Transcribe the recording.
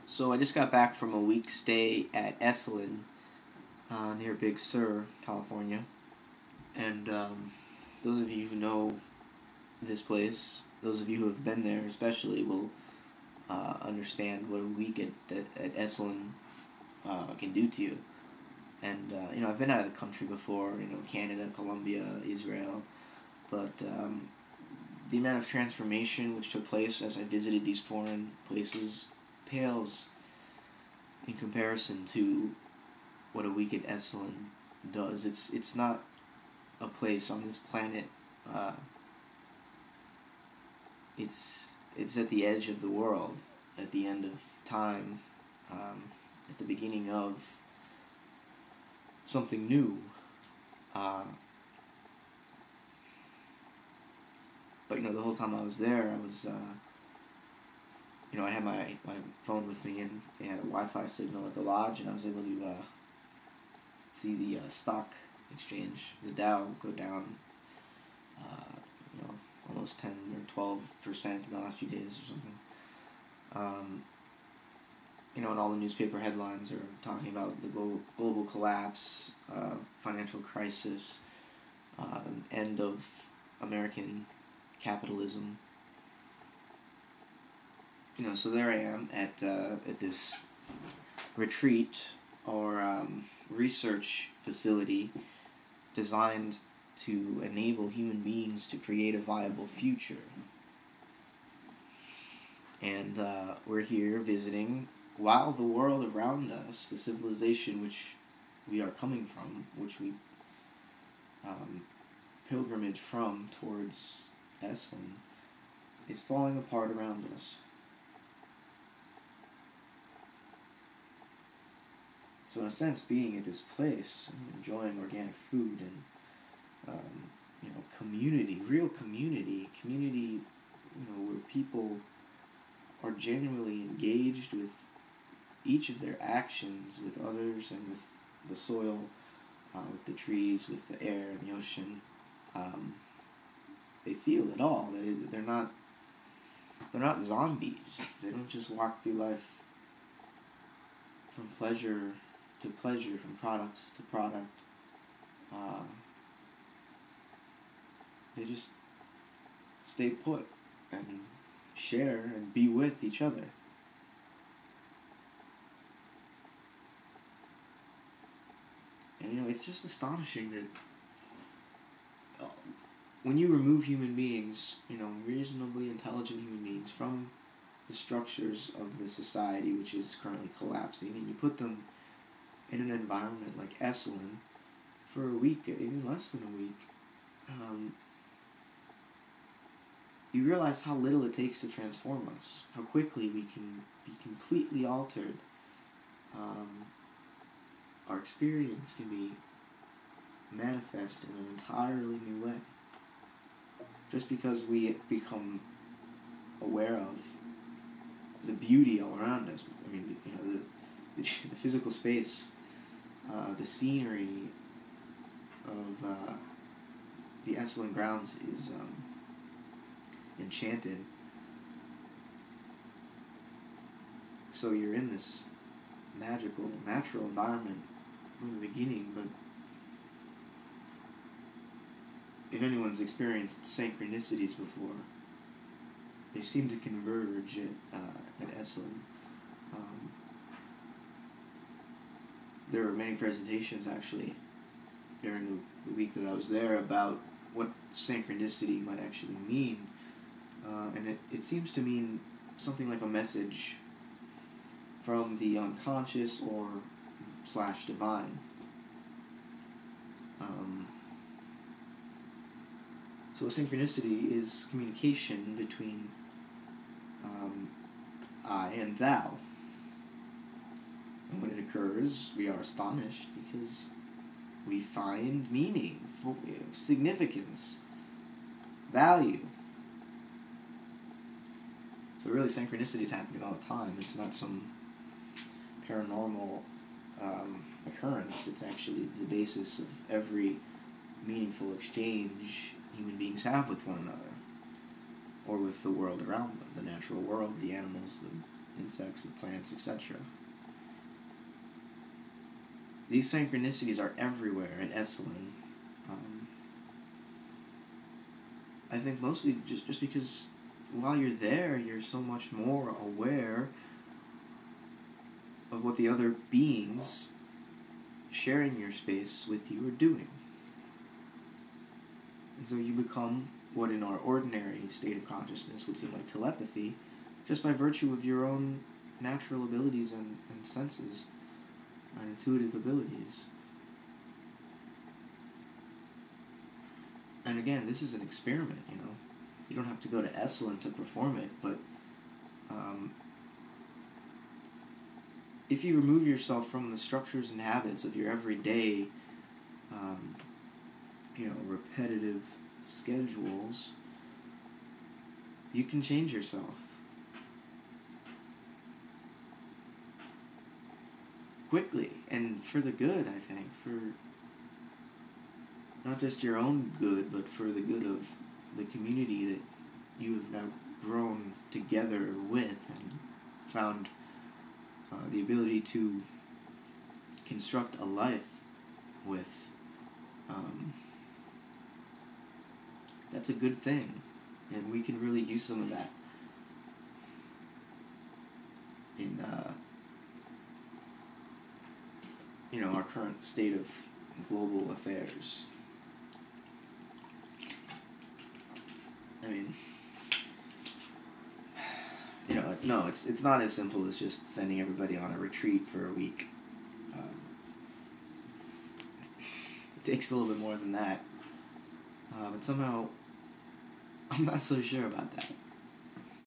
So I just got back from a week stay at Esalen, near Big Sur, California. And those of you who know this place, those of you who have been there especially, will understand what a week at Esalen can do to you. And, I've been out of the country before, Canada, Colombia, Israel, but the amount of transformation which took place as I visited these foreign places pales in comparison to what a week at Esalen does. It's not a place on this planet. It's at the edge of the world, at the end of time, at the beginning of something new. But the whole time I was there, I was I had my phone with me, and they had a Wi-Fi signal at the lodge, and I was able to see the stock exchange, the Dow, go down, almost 10 or 12% in the last few days or something. And all the newspaper headlines are talking about the global collapse, financial crisis, end of American capitalism. So there I am at this retreat or research facility designed to enable human beings to create a viable future. And we're here visiting while the world around us, the civilization which we are coming from, which we pilgrimage from towards Esalen, is falling apart around us. So in a sense, being at this place, enjoying organic food and community, real community, where people are genuinely engaged with each of their actions, with others, and with the soil, with the trees, with the air and the ocean. They feel it all. They're not zombies. They don't just walk through life from pleasure to pleasure, from product to product. They just stay put and share and be with each other. And it's just astonishing that when you remove human beings, reasonably intelligent human beings, from the structures of the society which is currently collapsing, and you put them in an environment like Esalen for a week, even less than a week, you realize how little it takes to transform us, how quickly we can be completely altered. Our experience can be manifest in an entirely new way. Just because we become aware of the beauty all around us. The physical space, the scenery of the Esalen grounds is enchanted. So you're in this magical, natural environment from the beginning, but if anyone's experienced synchronicities before, they seem to converge at Esalen. There were many presentations, actually, during the week that I was there about what synchronicity might actually mean. And it seems to mean something like a message from the unconscious or / divine. So a synchronicity is communication between I and thou. And when it occurs, we are astonished because we find meaning, significance, value. So really, synchronicity is happening all the time. It's not some paranormal occurrence. It's actually the basis of every meaningful exchange human beings have with one another, or with the world around them, the natural world, the animals, the insects, the plants, etc. These synchronicities are everywhere in Esalen. I think mostly just because while you're there, you're so much more aware of what the other beings sharing your space with you are doing. And so you become what in our ordinary state of consciousness would seem like telepathy, just by virtue of your own natural abilities and senses and intuitive abilities. And again, this is an experiment, you know. You don't have to go to Esalen to perform it, but if you remove yourself from the structures and habits of your everyday, repetitive schedules, you can change yourself. Quickly, and for the good, I think, for not just your own good, but for the good of the community that you have now grown together with and found the ability to construct a life with. That's a good thing, and we can really use some of that in our current state of global affairs. I mean, no, it's not as simple as just sending everybody on a retreat for a week. It takes a little bit more than that. But somehow, I'm not so sure about that.